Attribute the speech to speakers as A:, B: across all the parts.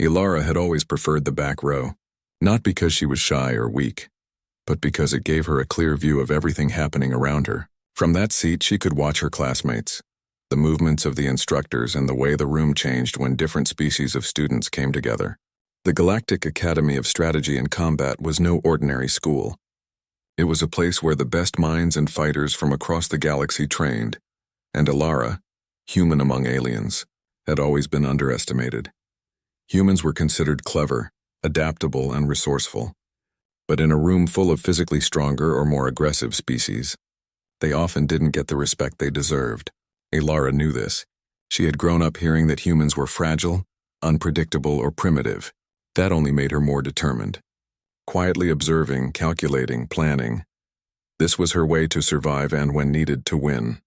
A: Ilara had always preferred the back row, not because she was shy or weak, but because it gave her a clear view of everything happening around her. From that seat, she could watch her classmates, the movements of the instructors, and the way the room changed when different species of students came together. The Galactic Academy of Strategy and Combat was no ordinary school. It was a place where the best minds and fighters from across the galaxy trained, and Ilara, human among aliens, had always been underestimated. Humans were considered clever, adaptable, and resourceful. But in a room full of physically stronger or more aggressive species, they often didn't get the respect they deserved. Ilara knew this. She had grown up hearing that humans were fragile, unpredictable, or primitive. That only made her more determined. Quietly observing, calculating, planning. This was her way to survive and, when needed, to win.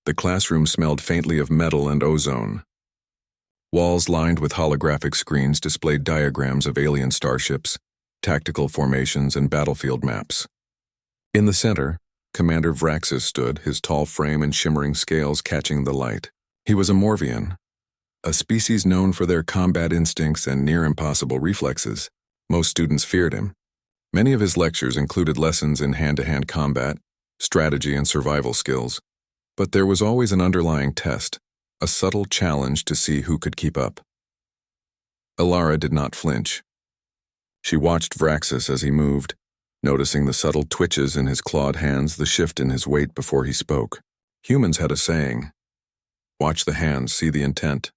A: The classroom smelled faintly of metal and ozone. Walls lined with holographic screens displayed diagrams of alien starships, tactical formations, and battlefield maps. In the center, Commander Vraxis stood, his tall frame and shimmering scales catching the light. He was a Morvian, a species known for their combat instincts and near-impossible reflexes. Most students feared him. Many of his lectures included lessons in hand-to-hand combat, strategy, and survival skills. But there was always an underlying test, a subtle challenge to see who could keep up. Ilara did not flinch. She watched Vraxis as he moved, noticing the subtle twitches in his clawed hands, the shift in his weight before he spoke. Humans had a saying, "Watch the hands, see the intent."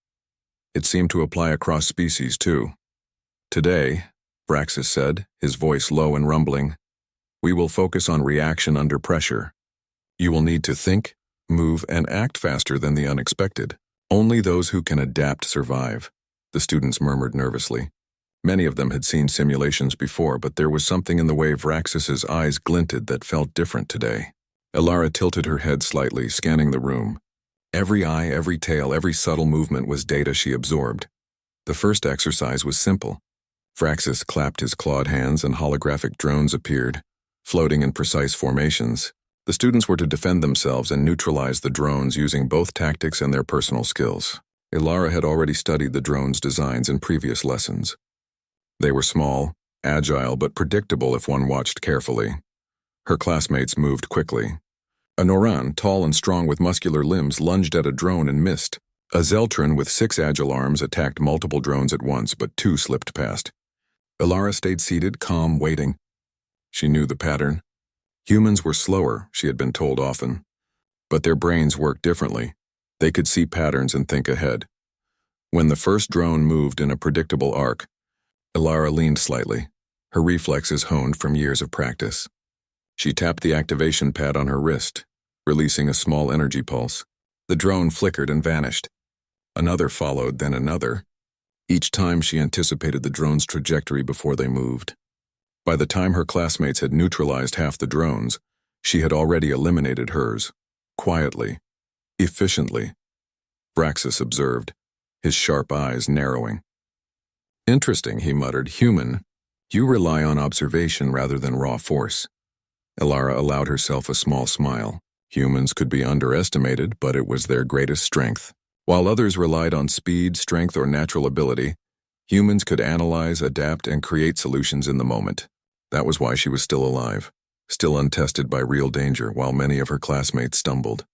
A: It seemed to apply across species, too. "Today," Vraxis said, his voice low and rumbling, "we will focus on reaction under pressure. You will need to think, move, and act faster than the unexpected. Only those who can adapt survive," the students murmured nervously. Many of them had seen simulations before, but there was something in the way Vraxis's eyes glinted that felt different today. Ilara tilted her head slightly, scanning the room. Every eye, every tail, every subtle movement was data she absorbed. The first exercise was simple. Vraxis clapped his clawed hands and holographic drones appeared, floating in precise formations. The students were to defend themselves and neutralize the drones using both tactics and their personal skills. Ilara had already studied the drones' designs in previous lessons. They were small, agile, but predictable if one watched carefully. Her classmates moved quickly. A Noran, tall and strong with muscular limbs, lunged at a drone and missed. A Zeltran with 6 agile arms attacked multiple drones at once, but 2 slipped past. Ilara stayed seated, calm, waiting. She knew the pattern. Humans were slower, she had been told often. But their brains worked differently. They could see patterns and think ahead. When the first drone moved in a predictable arc, Ilara leaned slightly, her reflexes honed from years of practice. She tapped the activation pad on her wrist, releasing a small energy pulse. The drone flickered and vanished. Another followed, then another. Each time she anticipated the drone's trajectory before they moved. By the time her classmates had neutralized half the drones, she had already eliminated hers. Quietly, efficiently. Vraxis observed, his sharp eyes narrowing. "Interesting," he muttered. "Human, you rely on observation rather than raw force." Ilara allowed herself a small smile. Humans could be underestimated, but it was their greatest strength. While others relied on speed, strength, or natural ability, humans could analyze, adapt, and create solutions in the moment. That was why she was still alive, still untested by real danger, while many of her classmates stumbled.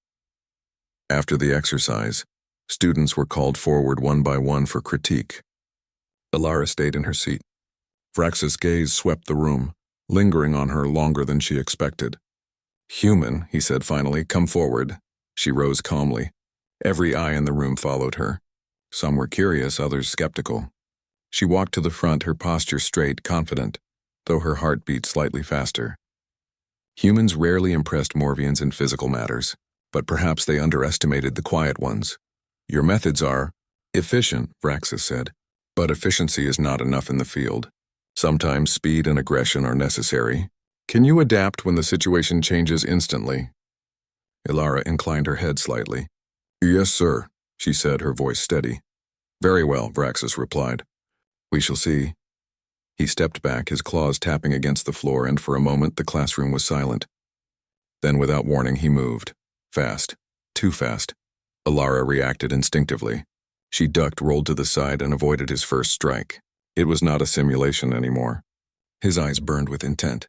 A: After the exercise, students were called forward one by one for critique. Ilara stayed in her seat. Vraxis' gaze swept the room, lingering on her longer than she expected. "Human," he said finally, "come forward." She rose calmly. Every eye in the room followed her. Some were curious, others skeptical. She walked to the front, her posture straight, confident, though her heart beat slightly faster. Humans rarely impressed Morvians in physical matters, but perhaps they underestimated the quiet ones. "Your methods are efficient," Vraxis said, "but efficiency is not enough in the field. Sometimes speed and aggression are necessary. Can you adapt when the situation changes instantly?" Ilara inclined her head slightly. "Yes, sir," she said, her voice steady. "Very well," Vraxis replied. "We shall see." He stepped back, his claws tapping against the floor, and for a moment the classroom was silent. Then, without warning, he moved. Fast. Too fast. Ilara reacted instinctively. She ducked, rolled to the side, and avoided his first strike. It was not a simulation anymore. His eyes burned with intent.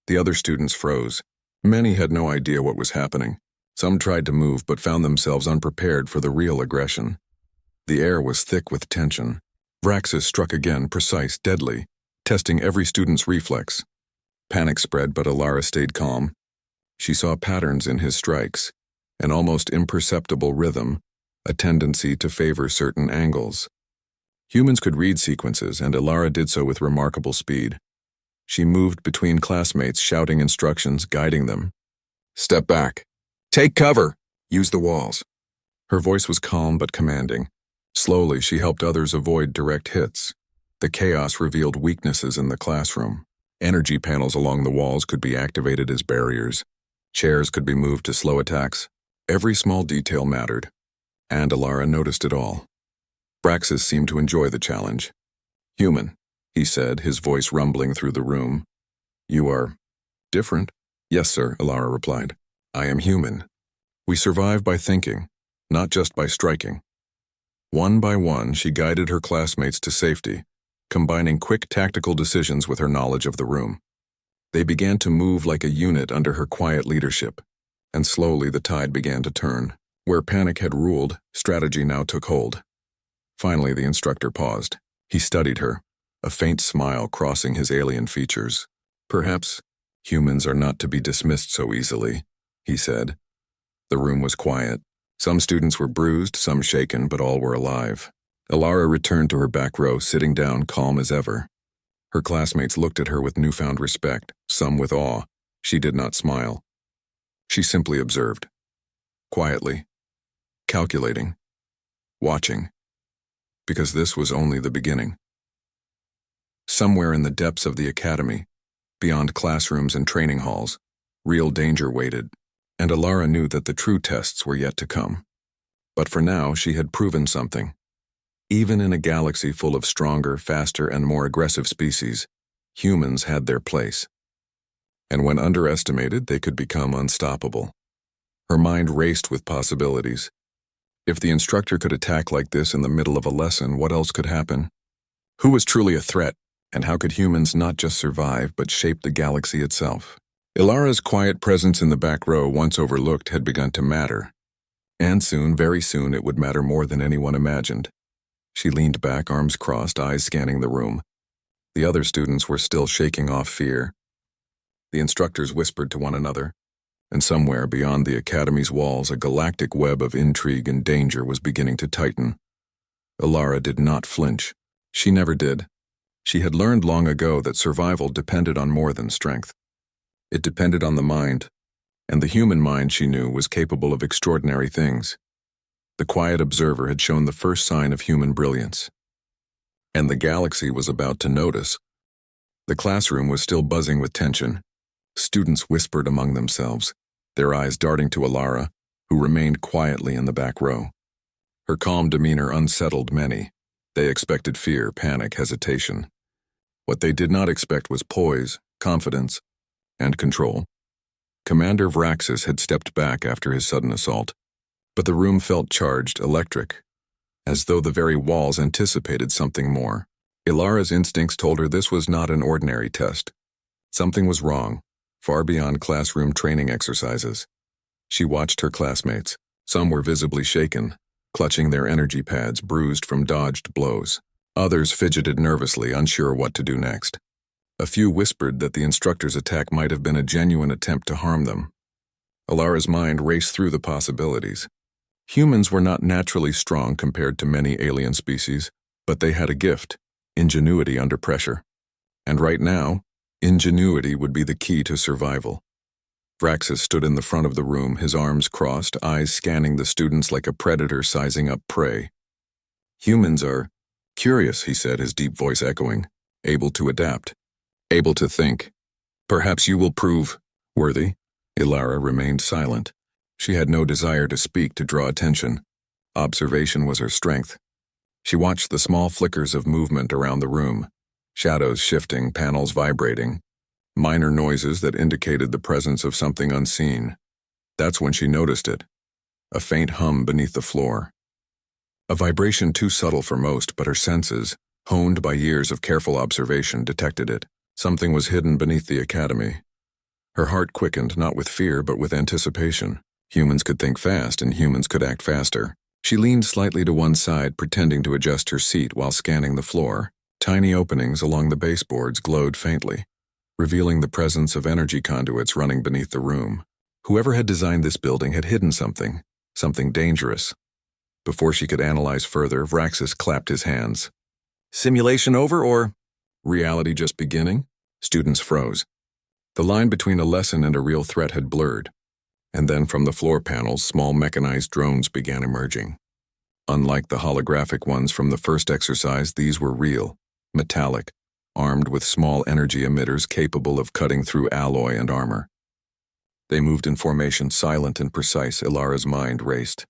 A: The other students froze. Many had no idea what was happening. Some tried to move but found themselves unprepared for the real aggression. The air was thick with tension. Vraxis struck again, precise, deadly, testing every student's reflex. Panic spread, but Alara stayed calm. She saw patterns in his strikes, an almost imperceptible rhythm, a tendency to favor certain angles. Humans could read sequences, and Alara did so with remarkable speed. She moved between classmates, shouting instructions, guiding them. "Step back. Take cover. Use the walls." Her voice was calm but commanding. Slowly, she helped others avoid direct hits. The chaos revealed weaknesses in the classroom. Energy panels along the walls could be activated as barriers. Chairs could be moved to slow attacks. Every small detail mattered, and Alara noticed it all. Vraxis seemed to enjoy the challenge. "Human," he said, his voice rumbling through the room. "You are different?" "Yes, sir," Alara replied. "I am human. We survive by thinking, not just by striking." One by one, she guided her classmates to safety, combining quick tactical decisions with her knowledge of the room. They began to move like a unit under her quiet leadership, and slowly the tide began to turn. Where panic had ruled, strategy now took hold. Finally, the instructor paused. He studied her, a faint smile crossing his alien features. "Perhaps humans are not to be dismissed so easily," he said. The room was quiet. Some students were bruised, some shaken, but all were alive. Alara returned to her back row, sitting down, calm as ever. Her classmates looked at her with newfound respect, some with awe. She did not smile. She simply observed. Quietly. Calculating. Watching. Because this was only the beginning. Somewhere in the depths of the academy, beyond classrooms and training halls, real danger waited, and Alara knew that the true tests were yet to come. But for now, she had proven something. Even in a galaxy full of stronger, faster, and more aggressive species, humans had their place. And when underestimated, they could become unstoppable. Her mind raced with possibilities. If the instructor could attack like this in the middle of a lesson, what else could happen? Who was truly a threat, and how could humans not just survive but shape the galaxy itself? Ilara's quiet presence in the back row, once overlooked, had begun to matter. And soon, very soon, it would matter more than anyone imagined. She leaned back, arms crossed, eyes scanning the room. The other students were still shaking off fear. The instructors whispered to one another, and somewhere beyond the academy's walls, a galactic web of intrigue and danger was beginning to tighten. Alara did not flinch. She never did. She had learned long ago that survival depended on more than strength. It depended on the mind, and the human mind, she knew, was capable of extraordinary things. The quiet observer had shown the first sign of human brilliance. And the galaxy was about to notice. The classroom was still buzzing with tension. Students whispered among themselves, their eyes darting to Alara, who remained quietly in the back row. Her calm demeanor unsettled many. They expected fear, panic, hesitation. What they did not expect was poise, confidence, and control. Commander Vraxis had stepped back after his sudden assault, but the room felt charged, electric, as though the very walls anticipated something more. Ilara's instincts told her this was not an ordinary test. Something was wrong, far beyond classroom training exercises. She watched her classmates. Some were visibly shaken, clutching their energy pads, bruised from dodged blows. Others fidgeted nervously, unsure what to do next. A few whispered that the instructor's attack might have been a genuine attempt to harm them. Alara's mind raced through the possibilities. Humans were not naturally strong compared to many alien species, but they had a gift, ingenuity under pressure. And right now, ingenuity would be the key to survival. Vraxis stood in the front of the room, his arms crossed, eyes scanning the students like a predator sizing up prey. "Humans are curious," he said, his deep voice echoing, "able to adapt, able to think. Perhaps you will prove worthy." Ilara remained silent. She had no desire to speak, to draw attention. Observation was her strength. She watched the small flickers of movement around the room, shadows shifting, panels vibrating, minor noises that indicated the presence of something unseen. That's when she noticed it, a faint hum beneath the floor. A vibration too subtle for most, but her senses, honed by years of careful observation, detected it. Something was hidden beneath the academy. Her heart quickened, not with fear, but with anticipation. Humans could think fast, and humans could act faster. She leaned slightly to one side, pretending to adjust her seat while scanning the floor. Tiny openings along the baseboards glowed faintly, revealing the presence of energy conduits running beneath the room. Whoever had designed this building had hidden something dangerous. Before she could analyze further, Vraxis clapped his hands. Simulation over, or reality just beginning? Students froze. The line between a lesson and a real threat had blurred, and then from the floor panels, small mechanized drones began emerging. Unlike the holographic ones from the first exercise, these were real, metallic, armed with small energy emitters capable of cutting through alloy and armor. They moved in formation, silent and precise. Ilara's mind raced.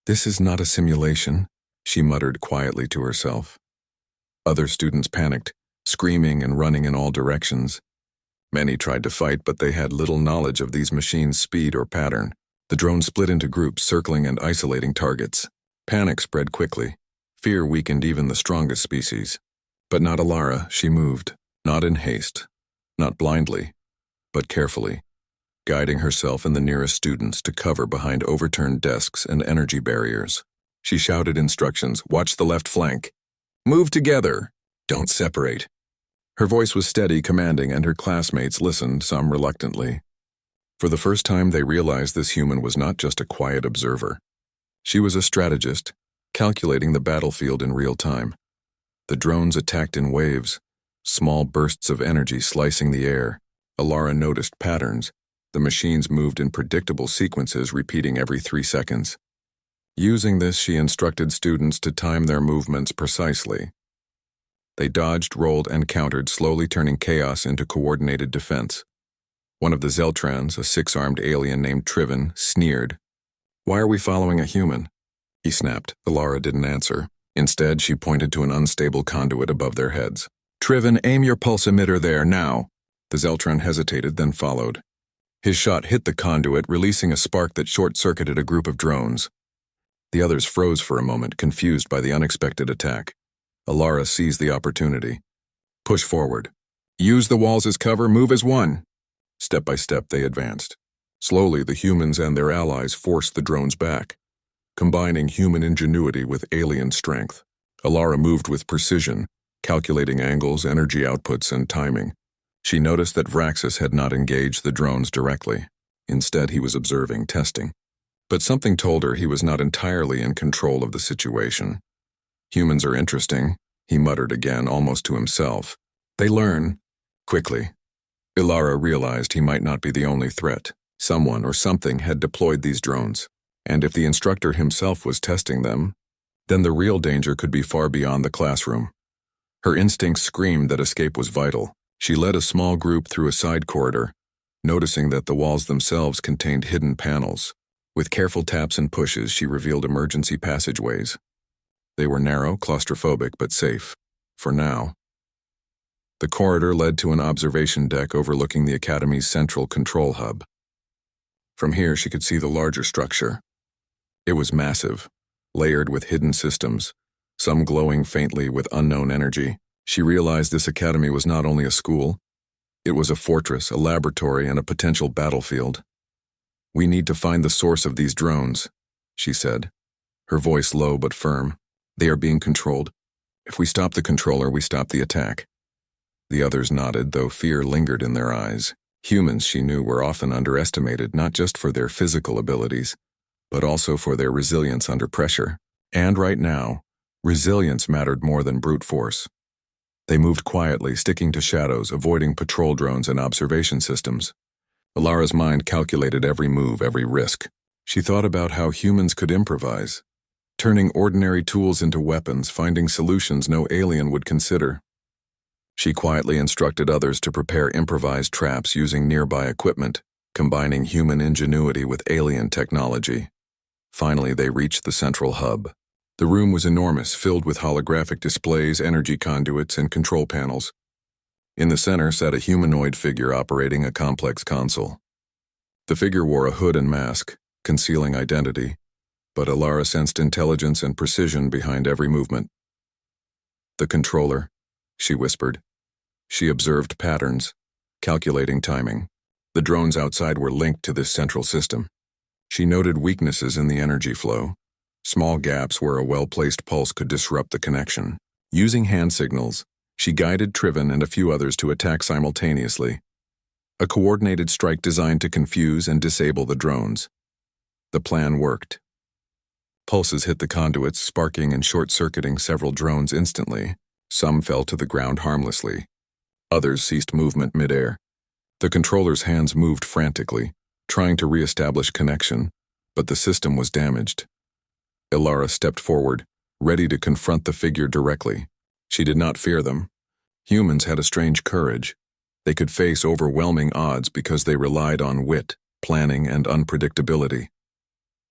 A: This is not a simulation, she muttered quietly to herself. Other students panicked, screaming and running in all directions. Many tried to fight, but they had little knowledge of these machines' speed or pattern. The drones split into groups, circling and isolating targets. Panic spread quickly. Fear weakened even the strongest species. But not Ilara. She moved, not in haste, not blindly, but carefully, guiding herself and the nearest students to cover behind overturned desks and energy barriers. She shouted instructions. Watch the left flank. Move together. Don't separate. Her voice was steady, commanding, and her classmates listened, some reluctantly. For the first time, they realized this human was not just a quiet observer. She was a strategist, calculating the battlefield in real time. The drones attacked in waves, small bursts of energy slicing the air. Ilara noticed patterns. The machines moved in predictable sequences, repeating every 3 seconds. Using this, she instructed students to time their movements precisely. They dodged, rolled, and countered, slowly turning chaos into coordinated defense. One of the Zeltrans, a 6-armed alien named Triven, sneered. Why are we following a human? He snapped. Ilara didn't answer. Instead, she pointed to an unstable conduit above their heads. Triven, aim your pulse emitter there, now. The Zeltran hesitated, then followed. His shot hit the conduit, releasing a spark that short-circuited a group of drones. The others froze for a moment, confused by the unexpected attack. Ilara seized the opportunity. Push forward. Use the walls as cover, move as one. Step by step, they advanced. Slowly, the humans and their allies forced the drones back, combining human ingenuity with alien strength. Ilara moved with precision, calculating angles, energy outputs, and timing. She noticed that Vraxis had not engaged the drones directly. Instead, he was observing, testing. But something told her he was not entirely in control of the situation. Humans are interesting, he muttered again, almost to himself. They learn quickly. Ilara realized he might not be the only threat. Someone or something had deployed these drones, and if the instructor himself was testing them, then the real danger could be far beyond the classroom. Her instincts screamed that escape was vital. She led a small group through a side corridor, noticing that the walls themselves contained hidden panels. With careful taps and pushes, she revealed emergency passageways. They were narrow, claustrophobic, but safe. For now. The corridor led to an observation deck overlooking the Academy's central control hub. From here, she could see the larger structure. It was massive, layered with hidden systems, some glowing faintly with unknown energy. She realized this academy was not only a school, it was a fortress, a laboratory, and a potential battlefield. We need to find the source of these drones, she said, her voice low but firm. They are being controlled. If we stop the controller, we stop the attack. The others nodded, though fear lingered in their eyes. Humans, she knew, were often underestimated, not just for their physical abilities, but also for their resilience under pressure. And right now, resilience mattered more than brute force. They moved quietly, sticking to shadows, avoiding patrol drones and observation systems. Ilara's mind calculated every move, every risk. She thought about how humans could improvise, turning ordinary tools into weapons, finding solutions no alien would consider. She quietly instructed others to prepare improvised traps using nearby equipment, combining human ingenuity with alien technology. Finally, they reached the central hub. The room was enormous, filled with holographic displays, energy conduits, and control panels. In the center sat a humanoid figure operating a complex console. The figure wore a hood and mask, concealing identity, but Alara sensed intelligence and precision behind every movement. "The controller," she whispered. She observed patterns, calculating timing. The drones outside were linked to this central system. She noted weaknesses in the energy flow, small gaps where a well-placed pulse could disrupt the connection. Using hand signals, she guided Triven and a few others to attack simultaneously. A coordinated strike designed to confuse and disable the drones. The plan worked. Pulses hit the conduits, sparking and short-circuiting several drones instantly. Some fell to the ground harmlessly. Others ceased movement mid-air. The controller's hands moved frantically, trying to re-establish connection, but the system was damaged. Alara stepped forward, ready to confront the figure directly. She did not fear them. Humans had a strange courage. They could face overwhelming odds because they relied on wit, planning, and unpredictability.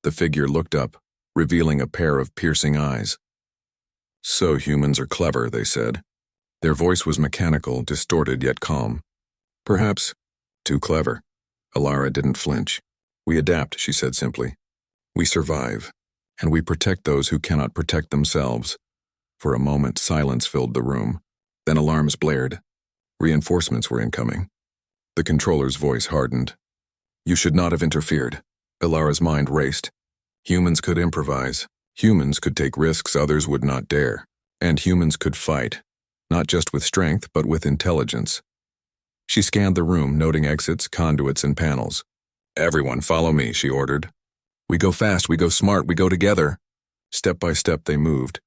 A: The figure looked up, revealing a pair of piercing eyes. "So humans are clever," they said. Their voice was mechanical, distorted yet calm. "Perhaps too clever." Alara didn't flinch. "We adapt," she said simply. "We survive, and we protect those who cannot protect themselves." For a moment, silence filled the room. Then alarms blared. Reinforcements were incoming. The controller's voice hardened. "You should not have interfered." Alara's mind raced. Humans could improvise. Humans could take risks others would not dare. And humans could fight, not just with strength, but with intelligence. She scanned the room, noting exits, conduits, and panels. "Everyone, follow me," she ordered. "We go fast, we go smart, we go together." Step by step they moved,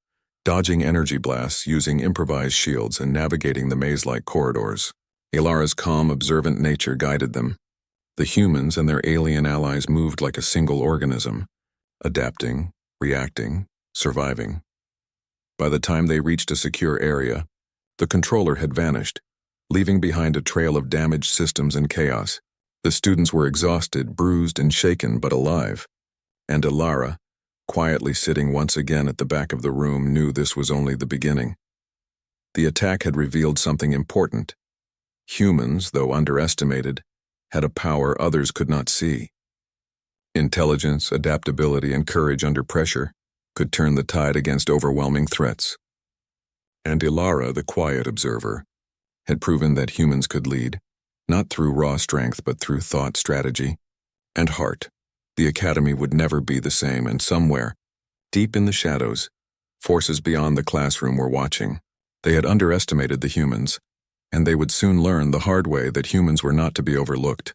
A: dodging energy blasts, using improvised shields, and navigating the maze-like corridors. Alara's calm, observant nature guided them. The humans and their alien allies moved like a single organism, adapting, reacting, surviving. By the time they reached a secure area, the controller had vanished, leaving behind a trail of damaged systems and chaos. The students were exhausted, bruised, and shaken, but alive. And Alara, quietly sitting once again at the back of the room, knew this was only the beginning. The attack had revealed something important. Humans, though underestimated, had a power others could not see. Intelligence, adaptability, and courage under pressure could turn the tide against overwhelming threats. And Alara, the quiet observer, had proven that humans could lead, not through raw strength but through thought, strategy, and heart. The academy would never be the same, and somewhere, deep in the shadows, forces beyond the classroom were watching. They had underestimated the humans, and they would soon learn the hard way that humans were not to be overlooked.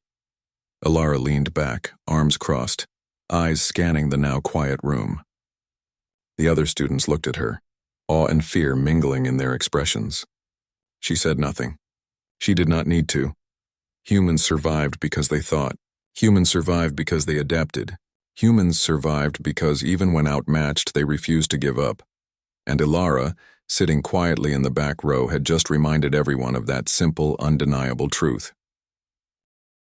A: Alara leaned back, arms crossed, eyes scanning the now quiet room. The other students looked at her, awe and fear mingling in their expressions. She said nothing. She did not need to. Humans survived because they thought. Humans survived because they adapted. Humans survived because even when outmatched, they refused to give up. And Alara, sitting quietly in the back row, had just reminded everyone of that simple, undeniable truth.